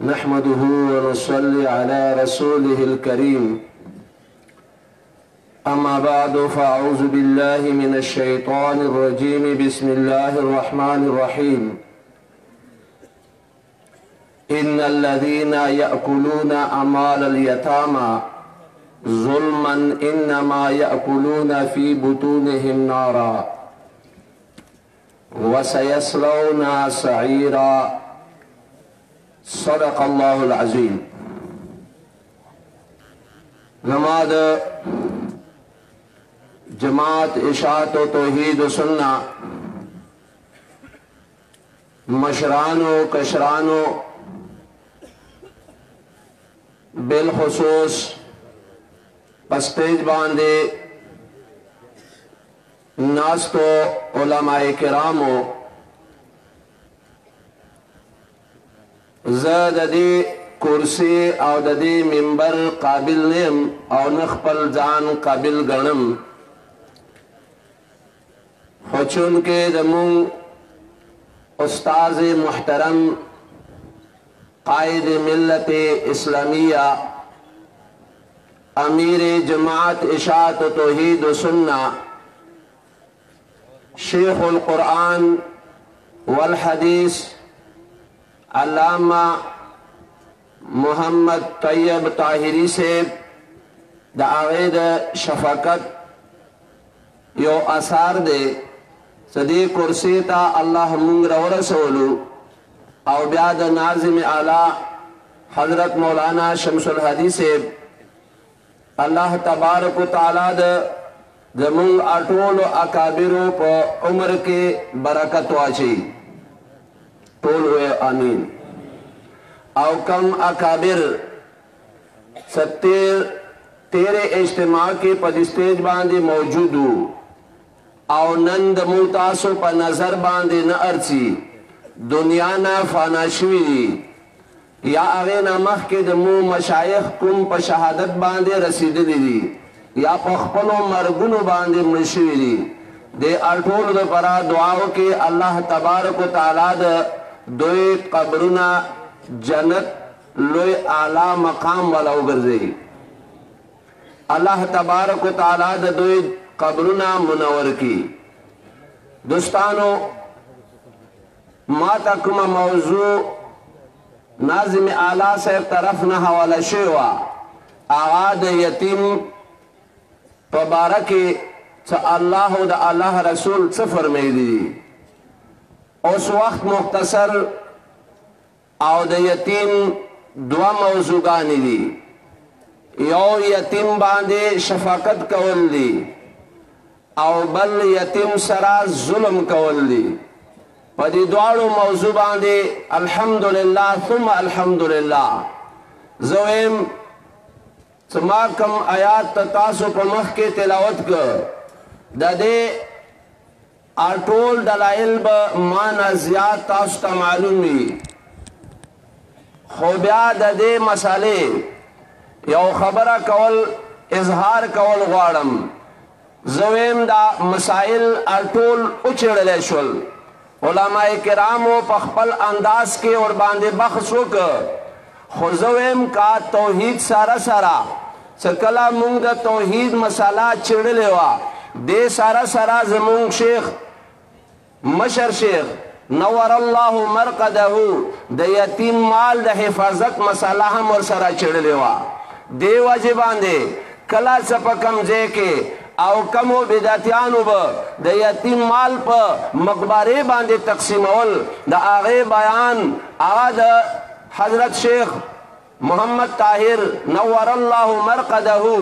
نحمده ونصلي على رسوله الكريم أما بعد فأعوذ بالله من الشيطان الرجيم بسم الله الرحمن الرحيم إن الذين يأكلون أموال اليتامى ظلما إنما يأكلون في بطونهم نارا وسيصلون سعيرا صدق الله العظيم. نماز جماعت اشاعت و توحید و سنہ مشرانو کشرانو بالخصوص پسٹیج باندے ناستو علماء کرامو زد دی کرسی او د دی منبر قابل نیم او نخپل ځان قابل گنم خوچون کے دمون استاذ محترم قائد ملت اسلامیہ امیر جماعت اشاعت و توحید و سنہ شیخ القرآن والحدیث علامہ محمد طیب طاہری سے دا آغید شفقت یو اثار دے صدی کرسی تا اللہ منگ رو رسولو او بیاد ناظم اعلی حضرت مولانا شمس الحدی سے اللہ تبارک و تعالی دا منگ اٹول اکابرو پا عمر کے برکت واچی طول ہوئے آمین. او کم اکابر تیرے اجتماع کے پد اسٹیج باندے موجودو او نند موتاسو پا نظر باندے نہ ارچی دنیا نا فانا شوی دی یا اغینا مخ کے دمو مشایخ کم پا شہادت باندے رسید دی یا پا خپلو مرگنو باندے مشوی دی دے اٹھول دا پرا دعاو کے اللہ تبارک و تعالی دا دوی قبرنا جنت لوی اعلی مقام والا اگرزی اللہ تبارک و تعالی دا دوی قبرنا منور کی. دوستانو ما تکم موضوع ناظم اعلی صاحب طرف نہ حوالہ شیوا آغاد یتیم پبارکی چا اللہ دا اللہ رسول صفر میں دی اس وقت مختصر او د یتیم دوا موضوعانی دی یو یتیم باندې شفقت کول دی او بل یتیم سرا ظلم کول دی په دې دواړو موضوع باندې الحمدلله ثم الحمدلله زویم سما کم آیات تاسو په مخ کې تلاوت کړ د دې اٹول دلائل با مانا زیاد تاستا معلومی خوبیاد دے مسالے یو خبر کول اظہار کول غوارم زویم دا مسائل اٹول اچھڑ لے شل علماء کرامو پخپل انداز کے اور باندے بخصو خو زویم کا توحید سارا سارا سکلا مونگ دا توحید مسالہ چڑ لیوا دے سارا سارا زمونگ شیخ مشر شیخ نور اللہ مرقدہو دا یتیم مال دا حفاظت مسئلہ ہم اور سرا چڑ لیوا دے واجبان دے کلا سپا کم جے کے او کمو بداتیانو با دا یتیم مال پا مقبارے باندے تقسیم اول دا آغے بیان آغا دا حضرت شیخ محمد طاہر نور اللہ مرقدہو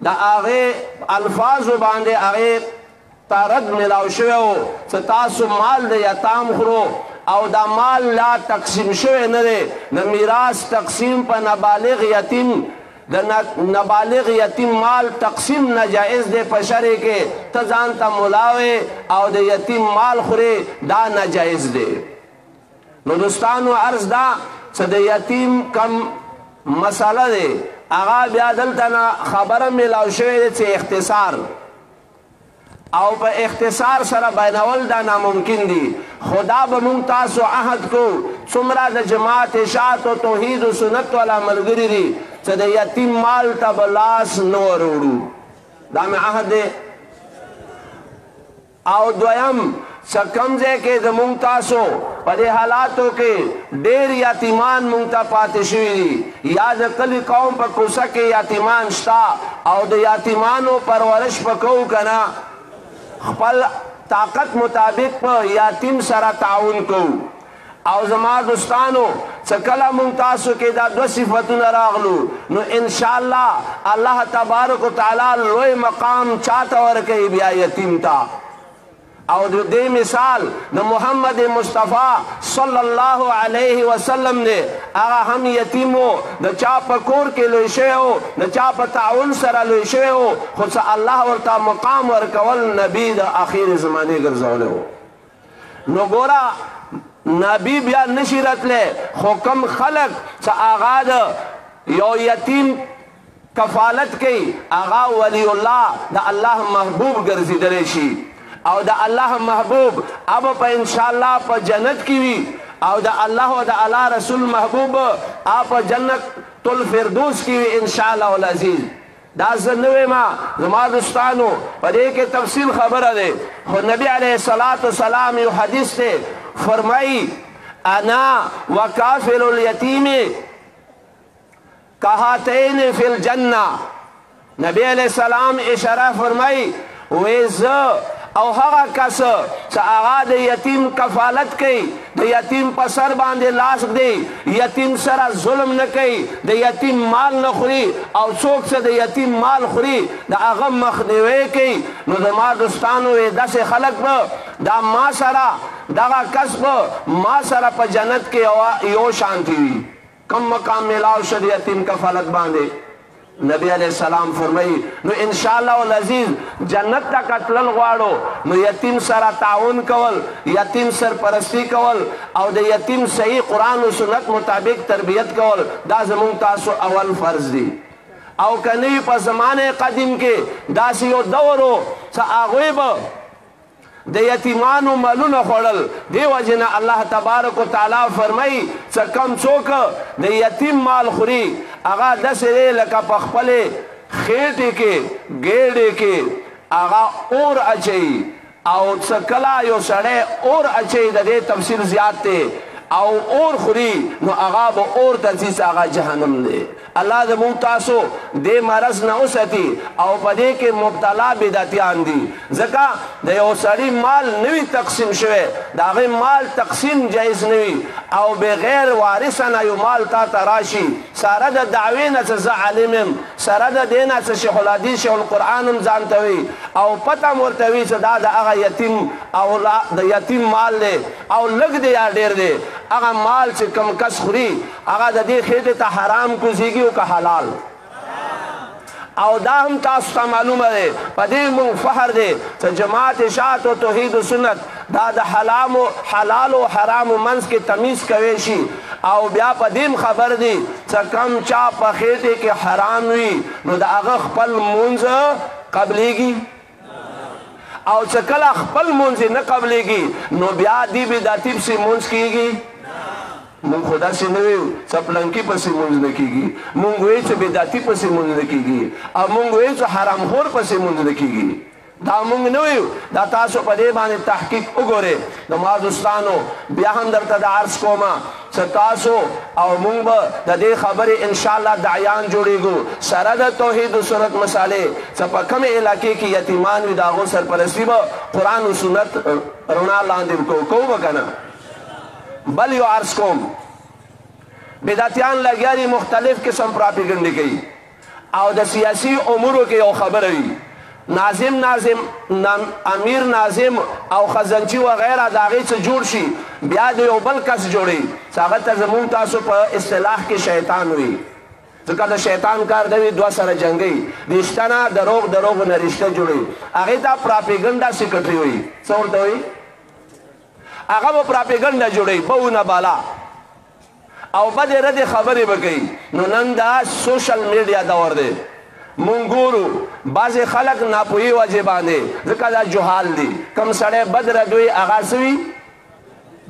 دا آغے الفاظ باندے آغے تارد ملاو شویو ستاسو مال دا یتام خرو او دا مال لا تقسیم شوی ندے دا میراث تقسیم پا نبالغ یتیم دا نبالغ یتیم مال تقسیم نجائز دے پشرے کے تزانتا ملاوے او دا یتیم مال خورے دا نجائز دے. نو دوستانو عرض دا سا دا یتیم کم مسئلہ دے آغا بیادلتنا خبرم ملاو شوی دے چے اختصار او په اختصار سره بیانول دا ناممکن دي. خدا به مونږ تاسو عهد کو څومره د جماعت اشاعت او توحید او سنت والا ملګري دي چې د یتیم مال ته به لاس نه وروړو. دا مې عهد دی. او دویم چې کوم ځای کې زمونږ تاسو په دې حالاتو کې ډېر یتیمان مونږ ته پاتې شوي دي یا د کلي قوم په کوڅه کې یتیمان شته او د یتیمانو پرورش به کوو که نه خپل طاقت مطابق په یتیم سره تعاون کوو. او زما دوستانو چې کله مونږ تاسو کې دا دوه صفتونه راغلو نو انشاءالله الله تبارک وتعالی لوی مقام چاته ورکوي بیا یتیم ته. او دې مثال د محمد مصطفی صلی الله علیه وسلم دی. هغه هم یتیم و د چا په کور کې لوی شوی و د چا په تعاون سره لوی شوی و خو څه الله ورته مقام ورکول نبی د اخیر زمانې ګرځولی و. نو ګوره نبی بیا نشي راتلی خو کم خلق چې هغه د یو یتیم کفالت کوي هغه ولی الله د الله محبوب ګرځېدلی شي او د الله محبوب اب په انشاءالله په جنت کې وي او د الله او د الله رسول محبوب آپ جنت الفردوس کی انشاءاللہ العزیز. دا زنوی ما زما دوستانو په دې کې تفصیل خبره ده. خو نبی علیہ الصلوۃ والسلام یو حدیث ته فرمایي انا وکافل الیتیم کهاتین فی الجنہ. نبی علیہ السلام اشاره فرمایي ویز او هغه کس چې هغه د یتیم کفالت کوي د یتیم په سر باندې لاس دی یتیم سره ظلم نه کوي د یتیم مال نه خوري او څوک چې د یتیم مال خوري د هغه مخنیوی کوي نو زما دوستانو داسې خلک به دا ما سره دغه کس به ما سره په جنت کې یو شانتي وي. کم مقام میلاو شو د یتیم کفالت باندې. نبی علیہ السلام فرمائی نو انشاءاللہ العزیز جنت تا قتلل غواړو نو یتیم سره تعاون کول یتیم سرپرستی کول او د یتیم صحیح قرآن و سنت مطابق تربیت کول دا زمون تاسو اول فرض دی. او کنی په زمانه قدیم کې داسې یو دورو چې هغوی به د یتیمانو مالونه خوړل. دی وجنه الله تبارک وتعالی فرمایي چې کم څوک د یتیم مال خوري هغه داسې دی لکه په خپلې خېټې کې ګېډې کې هغه اور اچوي او څه کله یو سړی اور اچوي د دې تفصیل زیات دی او اور خوري نو هغه به اور ته ځي هغه جهنم دی. الله زموږ تاسو دې مرض نه وساتي او په دې کې مبتلا بدعتیان دي. ځکه د یو سړي مال نوي تقسیم شوی د هغې مال تقسیم جایز نه وي او بغیر وارثه نه یو مال تا ته راشي سره د دعوې نه چې زه عالم یم سره د دې نه چې شیخ الحدیث شیخ القرآن هم ځان ته وي او پته م ورته وي چې دا د هغه یتیم او د یتیم مال دی او لږ دی یا ډېر دی هغه مال چې کم کس خوري هغه د دې خېټې ته حرام کوزیږي او که حلال. او دا هم تاسو ته معلومه دی په دې مونږ فخر دی چې جماعت اشاعت او توحید و سنت دا د حلال او حرام منځ کې تمیز کوي شي او بیا په دې خبر دی چې کم چا په خېټې کې حرام وي نو د هغه خپل مونځ قبلیږي او چې کله خپل مونځ نه قبلیږي نو بیا دی بدعتي پسې مونځ کیږي. مونږ خو داسې نه ویو چې پلنکي پسې مونځ نه کیږي مونږ وایو چې بدعتي پسې مونځ نه کیږي او مونږ وایو چې حرامخور پسې مونځ نه کیږي. دا مونږ نه ویو دا تاسو په دې باندې تحقیق وګورئ. د ما دوستانو بیا هم درته د عرض کومه چې تاسو او مونږ به د دې خبرې انشاءالله داعیان جوړېږو سره د توحید و سنت مسالې چې په کومې علاقې کې یتیمان وي د هغو سرپرستي به قرآن و سنت رڼا لاندې کوو به که نه. بل یو عرض کوم بدعتیان لګیا دي مختلف قسم پراپیګنډې کوي او د سیاسي امورو کې یو خبره وي ناظم امیر ناظم او خزنچي وغیره د هغې څه جوړ شي بیا د یو بل کس جوړوي چې هغه ته زمونږ تاسو په اصطلاح کې شیطان وي. ځکه د شیطان کار دی دوه سره جنګوي رشته نه دروغ نه رشته جوړوي هغې ته پراپیګنډا سیکرټري وي. څه ورته وایي هغه به پراپیګنډا جوړوي بونه بالا او بدې ردې خبرې به کوي. نو نن دا سوشل میډیا دور دی مونږ ګورو بعضې خلک ناپوهي وجې باندې ځکه دا جهال دي کم سړی بد ردوي هغه څه وي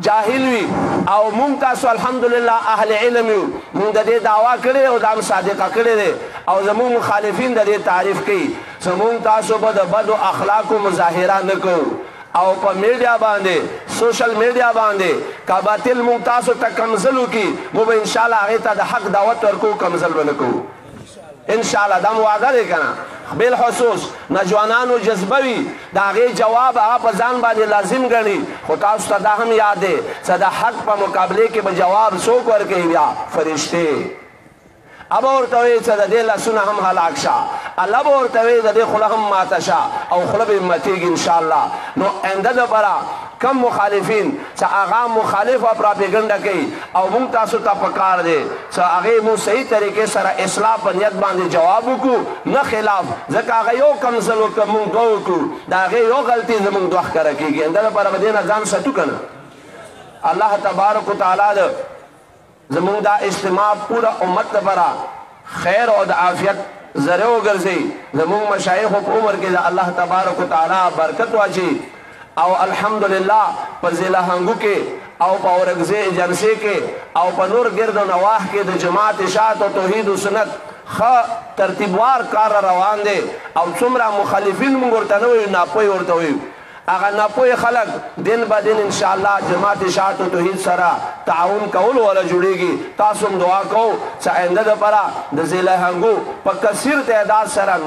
جاهل وي او مونږ تاسو الحمدلله اهل علم یو مونږ د دې دعوا کړې او دا هم صادقه کړې دی او زمونږ مخالفین د دې تعریف کوي زمونږ تاسو به د بدو اخلاقو مظاهره نه کوو او په میډیا باندې سوشل میډیا باندې کا باطل مونږ تاسو ته کمزل وکړي مو به انشاءالله هغې ته د حق دعوت ورکوو کمزل به نه کوو انشاءالله دا مو وعده دی که نه بالخصوص نوجوانانو جذبه وي د هغې جواب هغه په ځان باندې لازم ګڼي خو تاسو ته دا هم یاد دی چې د حق په مقابلې کې به جواب څوک ورکوي بیا فرشتې ابا ورته وایي چې د دې لاسونه هم هلاک شه الله به ورته وایي د دې خوله هم ماته شه او خوله به ماتېږي انشاءالله نو آینده دپاره کم مخالفین چې هغه مخالف او پراپیګنډه کوي او موږ تاسو ته پکار دی چې هغې مو صحیح طریقې سره اصلاح په نیت باندې جواب وکړو نه خلاف ځکه هغه یو کمزل وکړه موږ دوه وکړو د هغې یو غلطي زموږ دوه ښکاره کېږي آینده دپاره به دې نه ځان ساتو که نه الله تبارک وتعالی د زمونږ دا اجتماع پورا امت لپاره خیر او د عافیت ذریعه وګرځي زمونږ مشایخو په عمر کې د الله تبارک وتعالی برکت واچي او الحمدلله په ضلع هنګو کې او په اورګزۍ جلسې کې او په نور ګرد و نواح کې د جماعت اشاعت او توحید و سنت ښه ترتیبوار کار روان دی او څومره مخالفین موږ ورته نه وایو ناپوهي ورته وایو هغه ناپوهه خلک دین به دین انشاءالله جماعت اشاعت و توحید سره تعاون کول ولا جوړیږي تاسو هم دعا کوو چې آینده دپاره د ضلع هنګو په کثیر تعداد سره